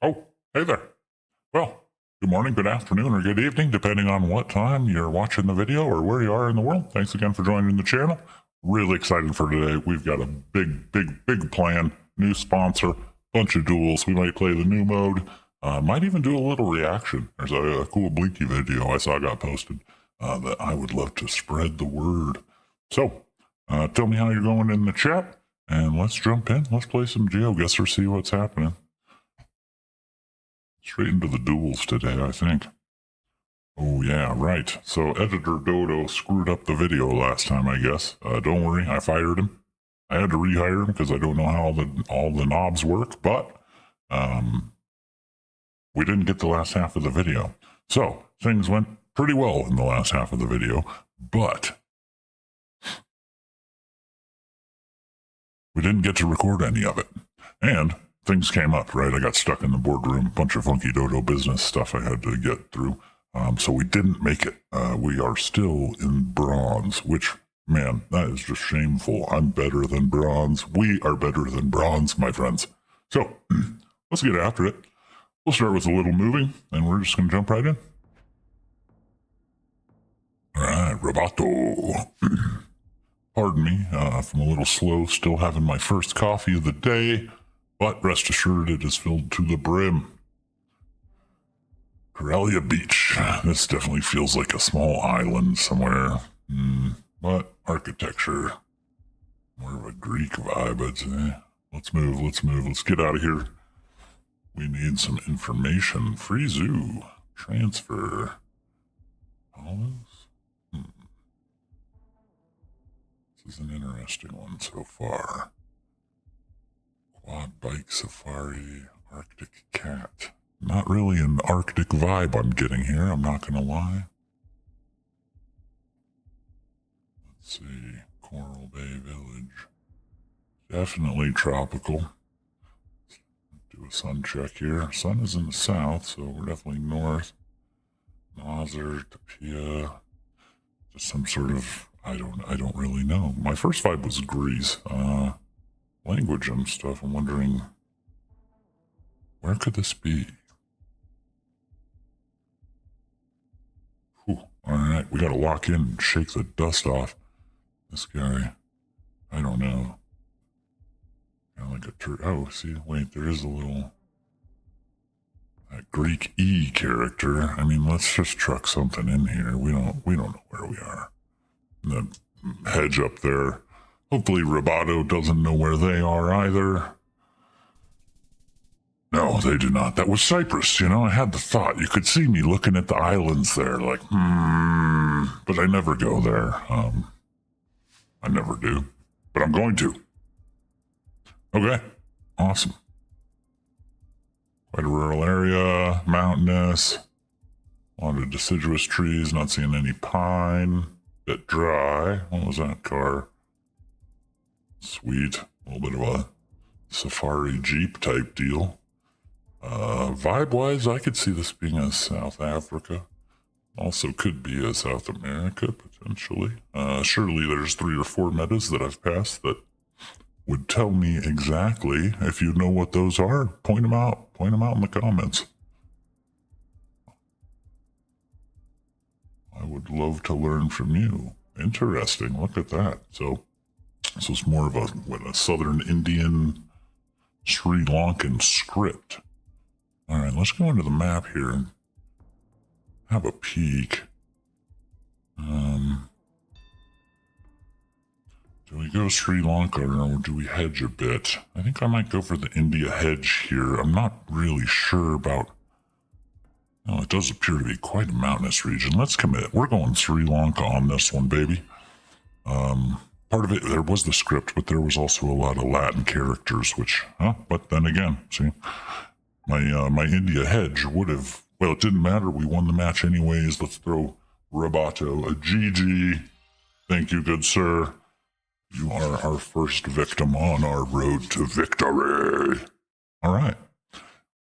Oh, hey there. Well, good morning, good afternoon, or good evening, depending on what time you're watching the video or where you are in the world. Thanks again for joining the channel. Really excited for today. We've got a big plan, new sponsor, bunch of duels. We might play the new mode, might even do a little reaction. There's a cool Blinky video I saw got posted that I would love to spread the word. So, tell me how you're going in the chat, and let's jump in. Let's play some GeoGuessr, see what's happening. Straight into the duels today, I think. Oh, yeah, right. So Editor Dodo screwed up the video last time, I guess. Don't worry, I fired him. I had to rehire him because I don't know how all the knobs work, but we didn't get the last half of the video. So things went pretty well in the last half of the video, but we didn't get to record any of it. And things came up, right? I got stuck in the boardroom, a bunch of funky Dodo business stuff I had to get through. So we didn't make it. We are still in bronze, which, man, that is just shameful. I'm better than bronze. We are better than bronze, my friends. So let's get after it. We'll start with a little moving, and we're just going to jump right in. All right, Roboto. Pardon me if I'm a little slow, still having my first coffee of the day, but rest assured it is filled to the brim. Corellia Beach. This definitely feels like a small island somewhere. But architecture. More of a Greek vibe, I'd say. Let's move. Let's get out of here. We need some information. Free zoo. Transfer. Olives? This is an interesting one so far. Quad bike safari. Arctic cat. Not really an Arctic vibe I'm getting here, I'm not going to lie. Let's see. Coral Bay Village. Definitely tropical. Do a sun check here. Sun is in the south, so we're definitely north. Nazar, Tapia. Just some sort of, I don't really know. My first vibe was Greece. Language and stuff, I'm wondering, where could this be? Alright, we gotta lock in and shake the dust off. This guy, I don't know. Kind of like a oh, see, wait, there is a little that Greek E character. I mean, let's just truck something in here. We don't know where we are. The hedge up there. Hopefully Roboto doesn't know where they are either. No, they do not. That was Cyprus, you know? I had the thought. You could see me looking at the islands there, like, but I never go there. I never do. But I'm going to. Okay. Awesome. Quite a rural area, mountainous. A lot of deciduous trees, not seeing any pine. Bit dry. What was that car? Sweet. A little bit of a safari jeep type deal. Vibe-wise, I could see this being a South Africa. Also could be a South America, potentially. Surely there's 3 or 4 metas that I've passed that would tell me exactly. If you know what those are, point them out. Point them out in the comments. I would love to learn from you. Interesting. Look at that. So it's more of a Southern Indian Sri Lankan script. All right, let's go into the map here and have a peek. Do we go Sri Lanka or do we hedge a bit? I think I might go for the India hedge here. I'm not really sure about... Oh, it does appear to be quite a mountainous region. Let's commit. We're going Sri Lanka on this one, baby. Part of it, there was the script, but there was also a lot of Latin characters, which... but then again, see... My India hedge would have... Well, it didn't matter. We won the match anyways. Let's throw Roboto a GG. Thank you, good sir. You are our first victim on our road to victory. All right.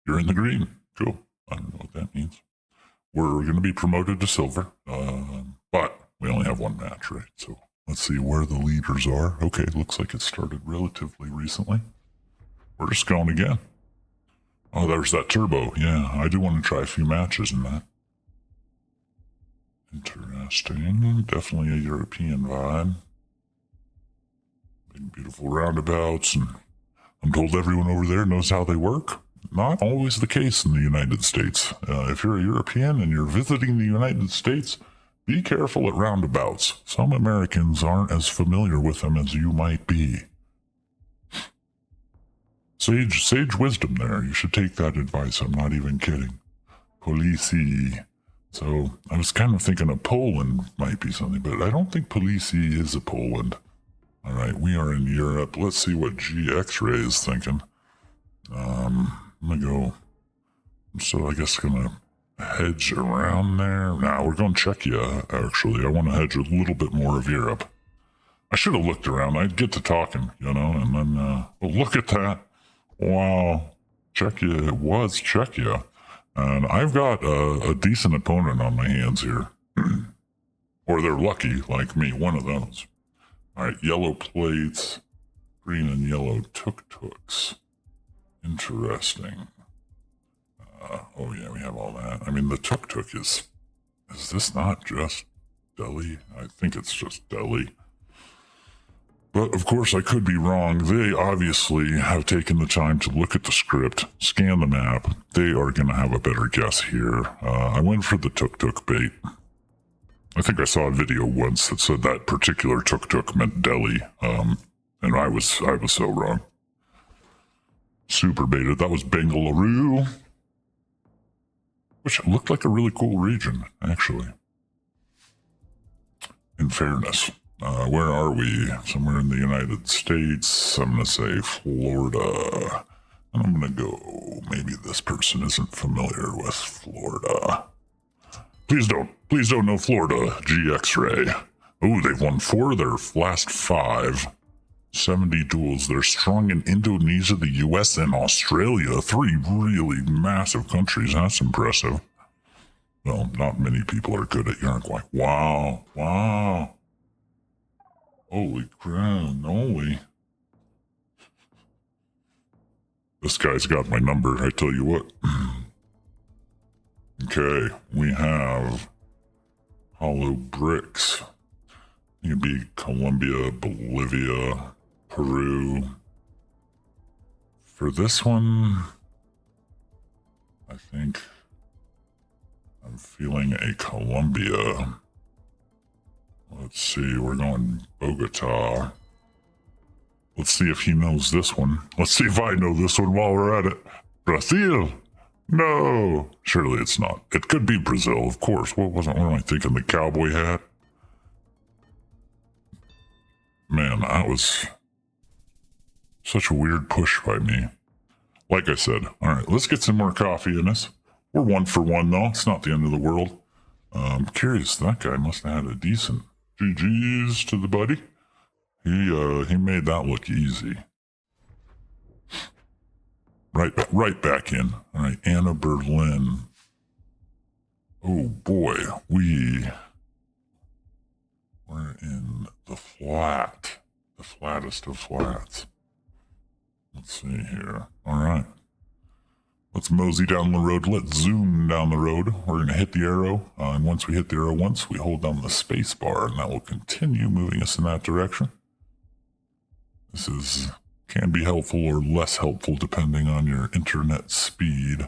You're in the green. Cool. I don't know what that means. We're going to be promoted to silver, but we only have one match, right? So let's see where the leaders are. Okay, looks like it started relatively recently. We're just going again. Oh, there's that turbo. Yeah, I do want to try a few matches in that. Interesting. Definitely a European vibe. Big, beautiful roundabouts, and I'm told everyone over there knows how they work. Not always the case in the United States. If you're a European and you're visiting the United States, be careful at roundabouts. Some Americans aren't as familiar with them as you might be. Sage wisdom there. You should take that advice. I'm not even kidding. Policy. So I was kind of thinking of Poland might be something, but I don't think Policy is a Poland. All right, we are in Europe. Let's see what GeoGuessr is thinking. I'm gonna go. So I guess gonna hedge around there. Nah, we're going Czechia. Actually, I want to hedge a little bit more of Europe. I should have looked around. I'd get to talking, and then. Well, look at that! Wow, Czechia. It was Czechia. And I've got a decent opponent on my hands here. Or they're lucky, like me, one of those. Alright, yellow plates, green and yellow tuk-tuks. Interesting. Oh yeah, we have all that. I mean, the tuk-tuk is this not just Delhi? I think it's just Delhi. But of course, I could be wrong. They obviously have taken the time to look at the script, scan the map. They are going to have a better guess here. I went for the tuk-tuk bait. I think I saw a video once that said that particular tuk-tuk meant Delhi, and I was so wrong. Super baited. That was Bengaluru, which looked like a really cool region, actually. In fairness. Where are we? Somewhere in the United States. I'm going to say Florida. And I'm going to go, maybe this person isn't familiar with Florida. Please don't know Florida, GeoGuessr. Oh, they've won 4 of their last 5. 70 duels. They're strong in Indonesia, the US, and Australia. 3 really massive countries. That's impressive. Well, not many people are good at Uruguay. Wow. Wow. Holy crap, holy. This guy's got my number, I tell you what. Okay, we have hollow bricks. It could be Colombia, Bolivia, Peru. For this one, I think I'm feeling a Colombia. Let's see, we're going Bogota. Let's see if he knows this one. Let's see if I know this one while we're at it. Brazil! No! Surely it's not. It could be Brazil, of course. What am I thinking? The cowboy hat? Man, that was such a weird push by me. Like I said, alright, let's get some more coffee in us. We're 1 for 1 though. It's not the end of the world. I'm curious, that guy must have had a decent GG's to the buddy. He made that look easy. Right back in. All right, Anna Berlin. Oh boy, we're in the flattest of flats. Let's see here. All right. Let's mosey down the road. Let's zoom down the road. We're going to hit the arrow. And once we hit the arrow once, we hold down the space bar, and that will continue moving us in that direction. This can be helpful or less helpful depending on your internet speed.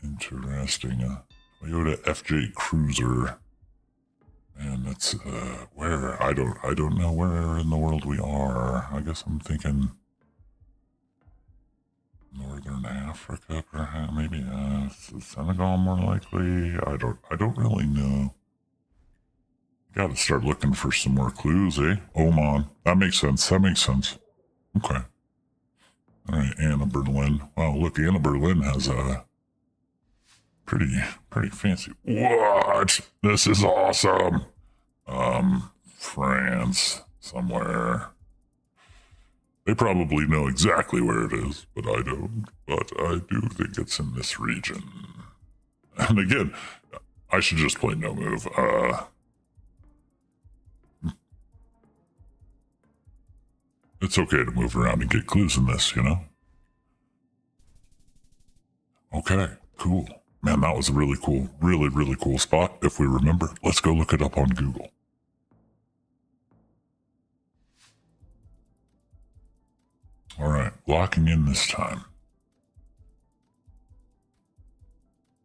Interesting. Toyota FJ Cruiser. And it's, where? I don't know where in the world we are. I guess I'm thinking Northern Africa, perhaps, maybe Senegal more likely. I don't really know. Gotta start looking for some more clues, eh? Oman. That makes sense. Okay. Alright, Anna Berlin. Wow, look, Anna Berlin has a pretty fancy. What? This is awesome. France, somewhere. They probably know exactly where it is, but I don't. But I do think it's in this region. And again, I should just play no move. It's okay to move around and get clues in this, you know? Okay, cool. Man, that was a really cool, really cool spot. If we remember, let's go look it up on Google. All right, locking in this time.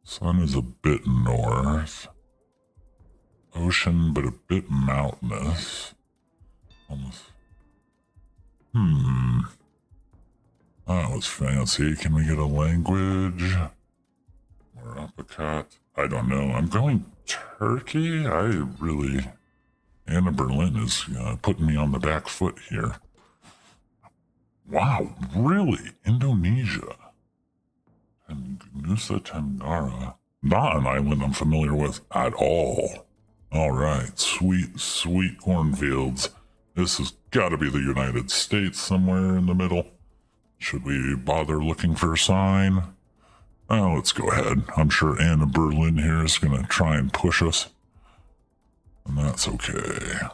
Sun is a bit north. Ocean, but a bit mountainous. Almost. That was fancy. Can we get a language? Or uppercut? I don't know. I'm going Turkey? Anna Berlin is putting me on the back foot here. Wow, really? Indonesia? And Nusa Tenggara? Not an island I'm familiar with at all. All right, sweet cornfields. This has got to be the United States somewhere in the middle. Should we bother looking for a sign? Oh, let's go ahead. I'm sure Anna Berlin here is going to try and push us. And that's okay.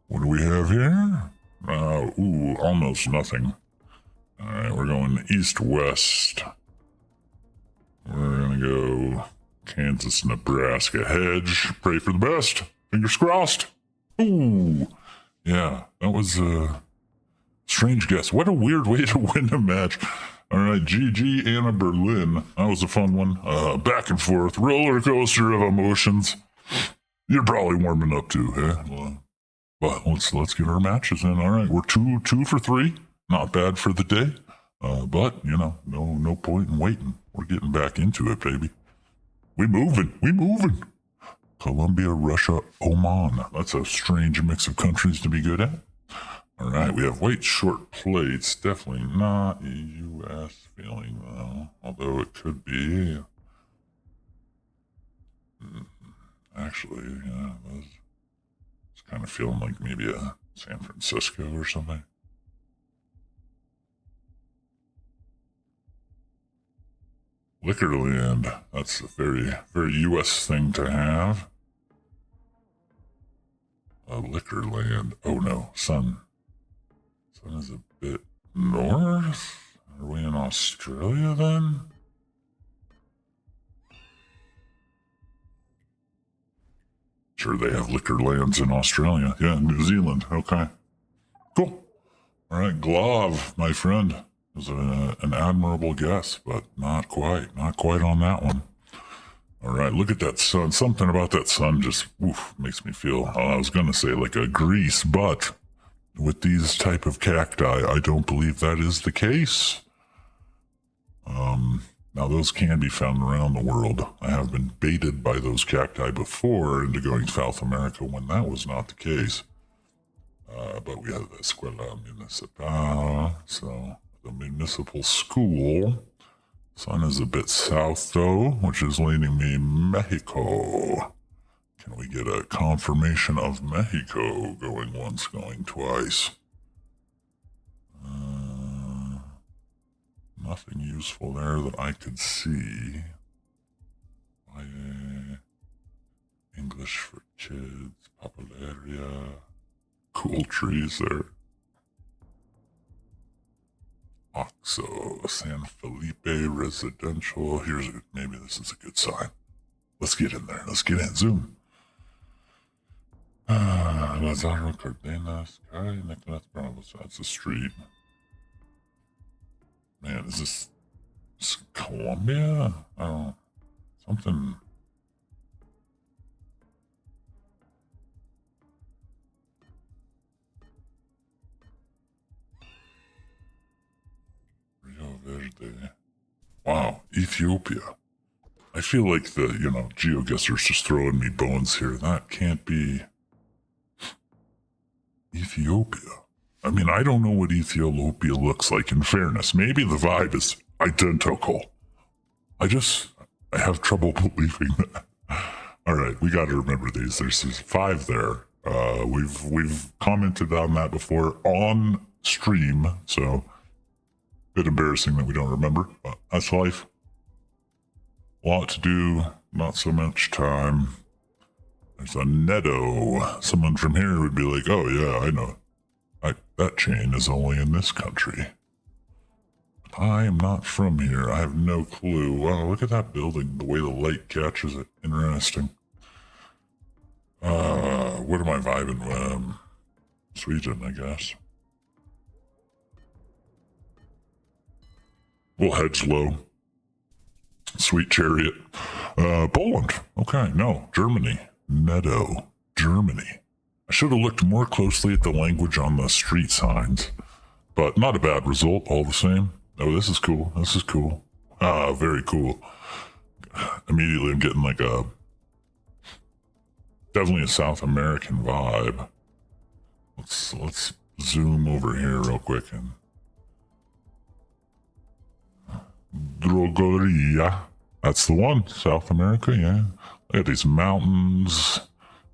What do we have here? Almost nothing. All right, we're going east-west. We're going to go Kansas, Nebraska hedge. Pray for the best. Fingers crossed. Ooh, yeah, that was a strange guess. What a weird way to win a match. All right, GG Anna Berlin. That was a fun one. Back and forth, roller coaster of emotions. You're probably warming up too, huh? But let's get our matches in. All right, we're two for three. Not bad for the day. But no point in waiting. We're getting back into it, baby. We moving. Colombia, Russia, Oman. That's a strange mix of countries to be good at. All right, we have white short plates. Definitely not a U.S. feeling, though. Although it could be. Actually, yeah, it's kind of feeling like maybe a San Francisco or something. Liquorland. That's a very U.S. thing to have. A Liquorland. Oh no, Sun. Sun is a bit north? Are we in Australia then? Sure, they have Liquorlands in Australia. Yeah, New Zealand. Okay. Cool. All right, Glove, my friend. It was an admirable guess, but not quite on that one. All right, look at that sun. Something about that sun just makes me feel, I was going to say like a Greece, but with these type of cacti, I don't believe that is the case. Now those can be found around the world. I have been baited by those cacti before into going to South America when that was not the case. But we have the Escuela Municipal, so the municipal school. Sun is a bit south though, which is leading me Mexico. Can we get a confirmation of Mexico going once, going twice? Nothing useful there that I could see. English for kids, Papelaria. Cool trees there. Oxo, San Felipe Residential. Maybe this is a good sign. Let's get in there. Let's get in. Zoom. Lazaro Cardenas, Nicolas Bravos. That's a street. Man, is this Colombia? I don't know. Something. Rio Verde. Wow, Ethiopia. I feel like the, GeoGuessr's just throwing me bones here. That can't be Ethiopia. I mean, I don't know what Ethiopia looks like, in fairness. Maybe the vibe is identical. I have trouble believing that. All right, we got to remember these. There's 5 there. We've commented on that before on stream, so bit embarrassing that we don't remember, but that's life. A lot to do, not so much time. There's a Netto. Someone from here would be like, oh yeah, I know. That chain is only in this country. I am not from here. I have no clue. Wow, look at that building. The way the light catches it. Interesting. What am I vibing? Sweden, I guess. We'll hedge low. Sweet chariot. Poland. Okay, no. Germany. Netto. Germany. I should have looked more closely at the language on the street signs. But not a bad result, all the same. Oh, this is cool. This is cool. Very cool. Immediately I'm getting like a... definitely a South American vibe. Let's zoom over here real quick and... Drogoria. That's the one. South America, yeah. Look at these mountains.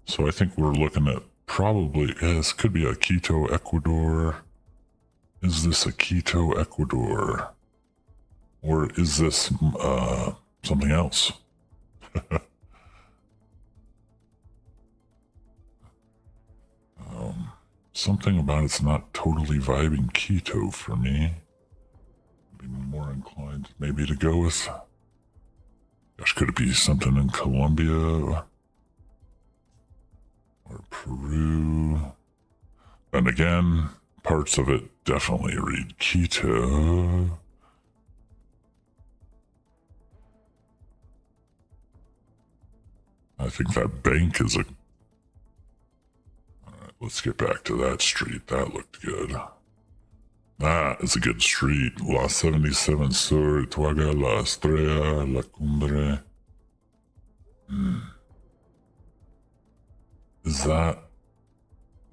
So I think we're looking at probably... yeah, this could be a Quito, Ecuador. Is this a Quito, Ecuador? Or is this something else? Something about it's not totally vibing Quito for me. I'd be more inclined maybe to go with... gosh, could it be something in Colombia? Or Peru? And again, parts of it definitely read Quito. I think that bank is a... Alright, let's get back to that street. That looked good. That is a good street. La 77 Sur, Tuaga, La Estrella, La Cumbre. Is that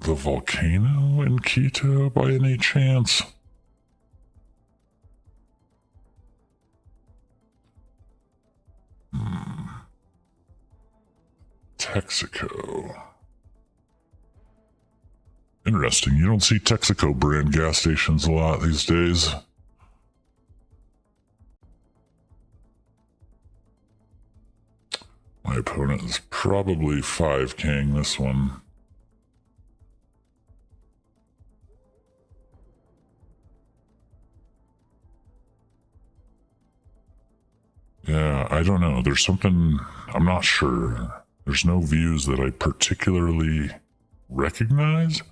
the volcano in Quito by any chance? Texaco. Interesting. You don't see Texaco brand gas stations a lot these days. My opponent is probably 5King this one. Yeah, I don't know. There's something... I'm not sure. There's no views that I particularly recognize.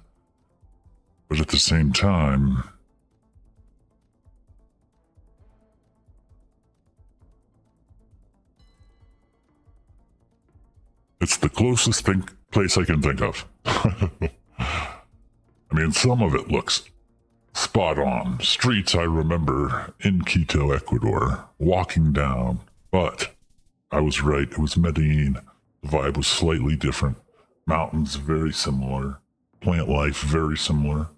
But at the same time... it's the closest place I can think of. I mean, some of it looks spot on. Streets I remember in Quito, Ecuador, walking down. But I was right. It was Medellin. The vibe was slightly different. Mountains very similar. Plant life very similar.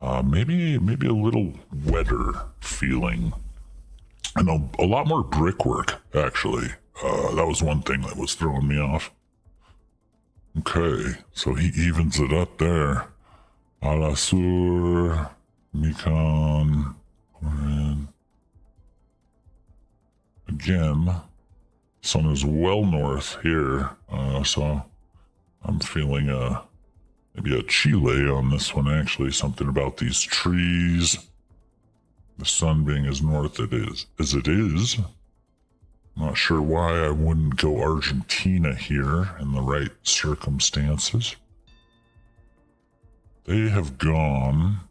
Maybe a little wetter feeling. And a lot more brickwork, actually. That was one thing that was throwing me off. Okay, so he evens it up there. Alasur, Mikan, Corin. Again, sun is well north here, so I'm feeling maybe a Chile on this one, actually. Something about these trees. The sun being as north as it is. Not sure why I wouldn't go Argentina here in the right circumstances. They have gone.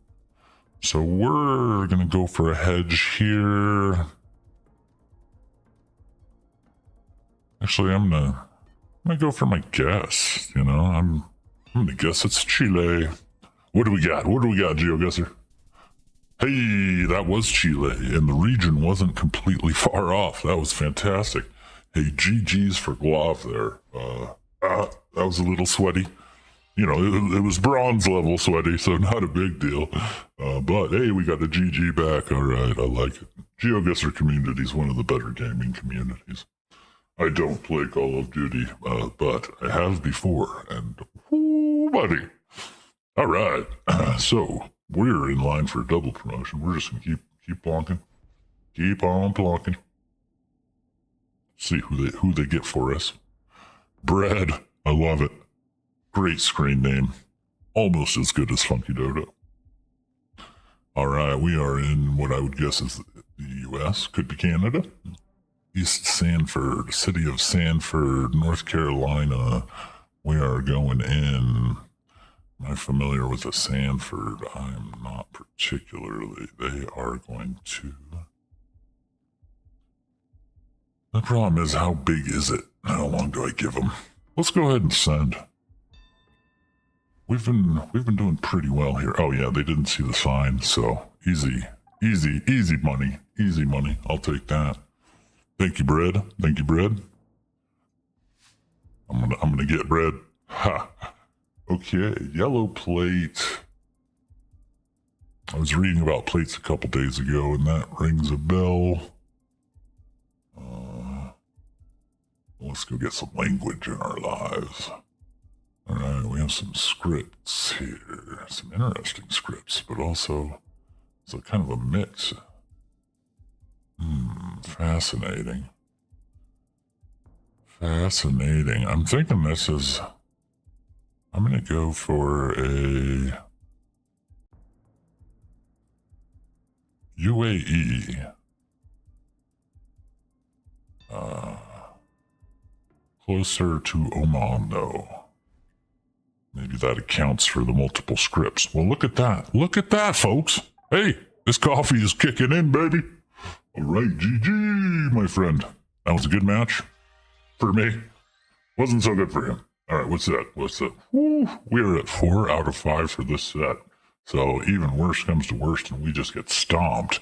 So we're gonna go for a hedge here. Actually, I'm gonna go for my guess. You know, I'm gonna guess it's Chile. What do we got? What do we got, GeoGuessr? Hey, that was Chile, and the region wasn't completely far off. That was fantastic. Hey, GG's for Glove there. That was a little sweaty. You know, it was bronze level sweaty, so not a big deal. But hey, we got a GG back. All right, I like it. GeoGuessr community is one of the better gaming communities. I don't play Call of Duty, but I have before, and whoo, buddy. All right, so we're in line for a double promotion. We're just gonna keep plonking, keep on plonking. See who they get for us. Brad, I love it. Great screen name, almost as good as Funky Dodo. All right, we are in what I would guess is the US, could be Canada. East Sanford, city of Sanford, North Carolina. We are going in. Am I familiar with the Sanford? I'm not particularly. They are going to. The problem is, how big is it? How long do I give them? Let's go ahead and send. We've been doing pretty well here. Oh yeah, they didn't see the sign, so easy money. Easy money. I'll take that. Thank you, bread. Thank you, bread. I'm gonna get bread. Ha. Okay, yellow plate. I was reading about plates a couple days ago, and that rings a bell. Let's go get some language in our lives. All right, we have some scripts here. Some interesting scripts, but also it's a kind of a mix. Fascinating. Fascinating. I'm thinking this is... I'm going to go for a UAE. Closer to Oman, though. Maybe that accounts for the multiple scripts. Well, look at that. Look at that, folks. Hey, this coffee is kicking in, baby. All right, GG, my friend. That was a good match for me. Wasn't so good for him. All right, what's that? What's that? Woo, we're at 4 out of 5 for this set. So even worse comes to worst and we just get stomped.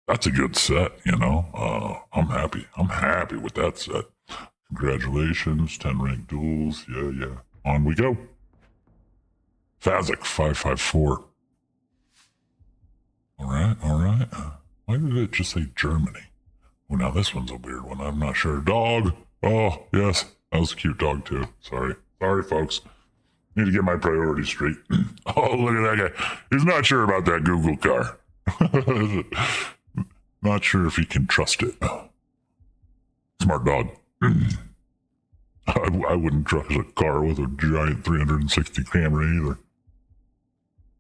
That's a good set, you know. I'm happy. I'm happy with that set. Congratulations, 10 ranked duels. Yeah. On we go. Fazik 554. All right. Why did it just say Germany? Oh, now this one's a weird one. I'm not sure. Dog. Oh, yes. That was a cute dog, too. Sorry, folks. Need to get my priorities straight. Oh, look at that guy. He's not sure about that Google car. Not sure if he can trust it. Smart dog. I wouldn't trust a car with a giant 360 camera either.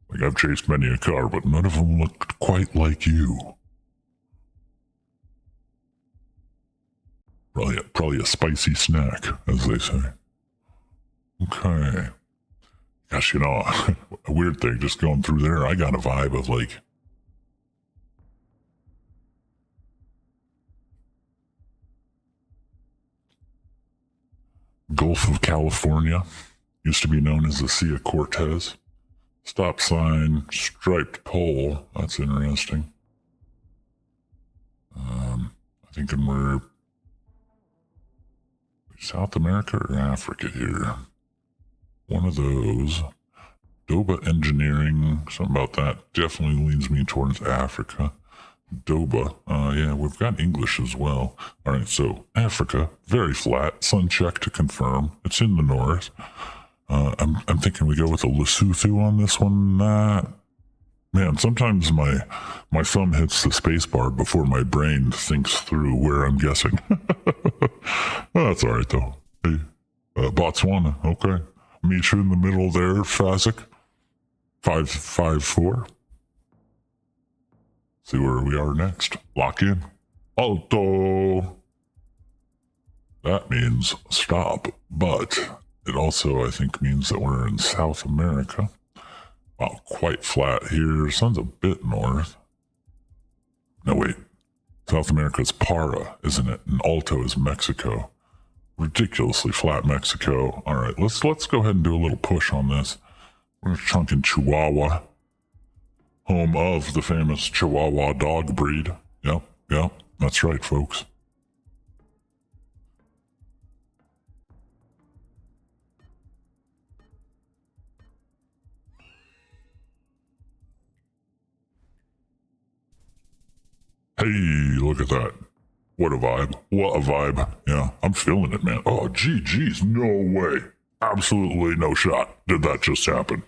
Like, I've chased many a car, but none of them looked quite like you. Probably a spicy snack, as they say. Okay. Gosh, you know, a weird thing, just going through there, I got a vibe of like... Gulf of California. Used to be known as the Sea of Cortez. Stop sign, striped pole. That's interesting. I'm thinking we're South America or Africa here. One of those. Doba Engineering, something about that definitely leans me towards Africa. Doba, yeah, we've got English as well. All right, so Africa, very flat, sun check to confirm. It's in the north. I'm thinking we go with a Lesotho on this one. Man, sometimes my thumb hits the space bar before my brain thinks through where I'm guessing. Oh, that's all right, though. Hey, Botswana, okay. Meet you in the middle there, Fazik. 554. See where we are next. Lock in. Alto. That means stop, but it also, I think, means that we're in South America. Wow, quite flat here. Sun's a bit north. No, wait. South America's Para, isn't it? And Alto is Mexico. Ridiculously flat Mexico. All right, let's go ahead and do a little push on this. We're chunking Chihuahua. Home of the famous Chihuahua dog breed. Yep, that's right, folks. Hey, look at that. What a vibe. What a vibe. Yeah, I'm feeling it, man. Oh, GG's. No way. Absolutely no shot. Did that just happen?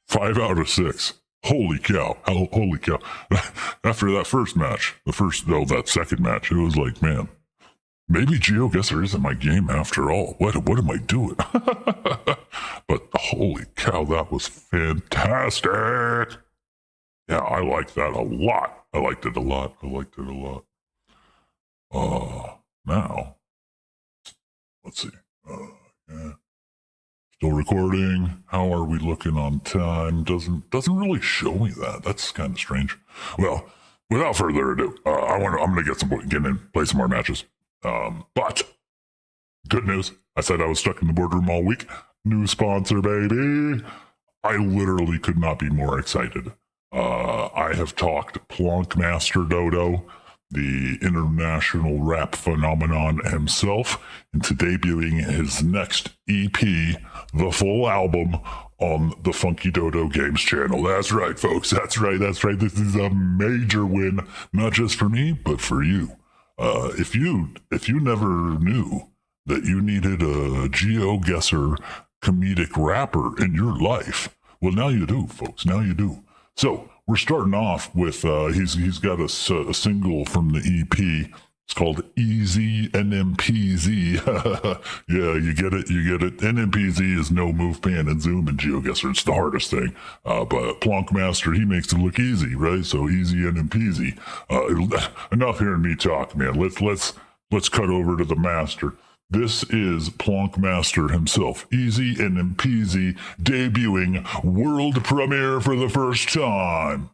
5 out of 6. Holy cow. Holy cow. After that first match, that second match, it was like, man, maybe GeoGuessr isn't my game after all. What am I doing? But holy cow, that was fantastic. Yeah, I like that a lot. I liked it a lot. Now, let's see. Yeah. Still recording. How are we looking on time? Doesn't really show me that. That's kind of strange. Well, without further ado, I'm gonna get in, play some more matches. But good news. I said I was stuck in the boardroom all week. New sponsor, baby. I literally could not be more excited. I have talked Plonk Master Dodo, the international rap phenomenon himself, into debuting his next EP, the full album, on the Funky Dodo Games Channel. That's right, folks. That's right. This is a major win, not just for me, but for you. If you never knew that you needed a GeoGuessr comedic rapper in your life, well, now you do, folks. Now you do. So we're starting off with he's got a single from the EP. It's called Easy NMPZ. Yeah, you get it. NMPZ is no move, pan, and zoom in GeoGuessr. It's the hardest thing. But Plonk Master, he makes it look easy, right? So Easy NMPZ. Enough hearing me talk, man. Let's cut over to the master. This is Plonk Master himself, Easy NMPZ, debuting world premiere for the first time.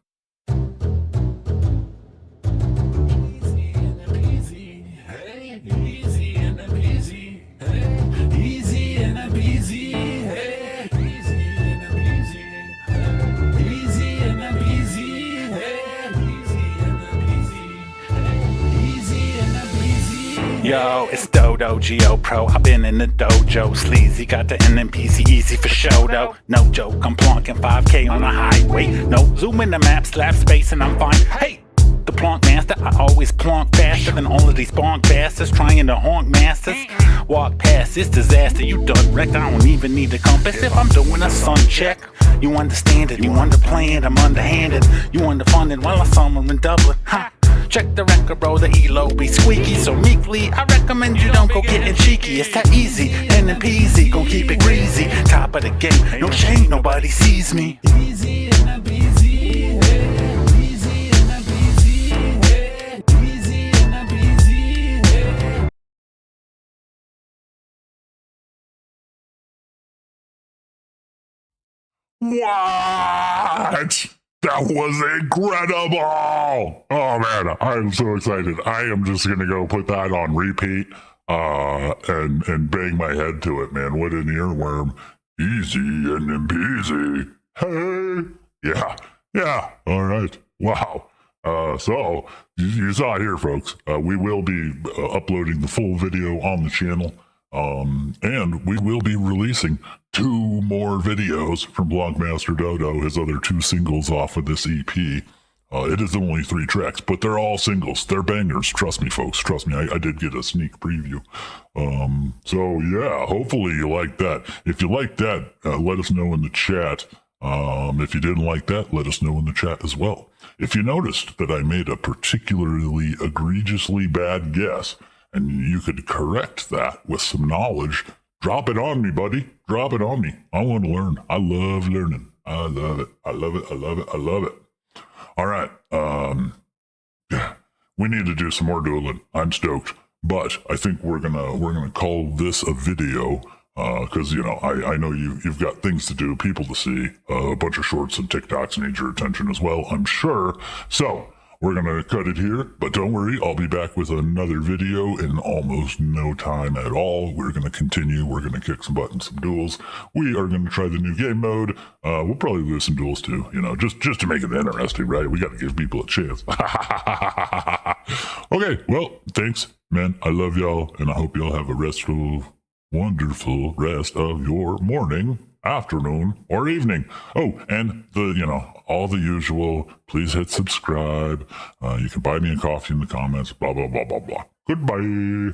Yo, it's Dodo Geo Pro. I've been in the dojo. Sleazy got the NMPC easy for show though. No joke, I'm plonking 5K on the highway. No, zoom in the map, slap space, and I'm fine. Hey, the plonk master, I always plonk faster than all of these bonk bastards trying to honk masters. Walk past this disaster, you done wrecked. I don't even need a compass if I'm doing a sun check. You understand it, you underplanned, I'm underhanded. You underfunded while I summer in Dublin. Ha! Check the record, bro, the ELO be squeaky. So meekly, I recommend you don't go getting cheeky. It's that easy, NMPZ, gon' keep it greasy. Top of the game, no shame, nobody sees me. Easy NMPZ, easy NMPZ, easy NMPZ. What? That was incredible! Oh man, I'm so excited. I am just gonna go put that on repeat and bang my head to it, man. What an earworm. Easy NMPZ. Hey! Yeah. All right. Wow. So you saw it here, folks. We will be uploading the full video on the channel. And we will be releasing 2 more videos from Plonk Master Dodo, his other 2 singles off of this EP. It is only 3 tracks, but they're all singles. They're bangers. Trust me, folks. Trust me. I did get a sneak preview. So yeah, hopefully you like that. If you like that, let us know in the chat. If you didn't like that, let us know in the chat as well. If you noticed that I made a particularly egregiously bad guess, and you could correct that with some knowledge, drop it on me, buddy. Drop it on me. I want to learn. I love learning. I love it. All right. We need to do some more dueling. I'm stoked. But I think we're gonna call this a video. Because, I know you've got things to do, people to see, a bunch of shorts and TikToks need your attention as well, I'm sure. So we're going to cut it here, but don't worry, I'll be back with another video in almost no time at all. We're going to continue. We're going to kick some butt in some duels. We are going to try the new game mode. We'll probably lose some duels too, just to make it interesting, right? We got to give people a chance. Okay, well, thanks, man. I love y'all, and I hope y'all have a wonderful rest of your morning, afternoon, or evening. Oh, and all the usual, please hit subscribe. You can buy me a coffee in the comments, blah, blah, blah, blah, blah. Goodbye.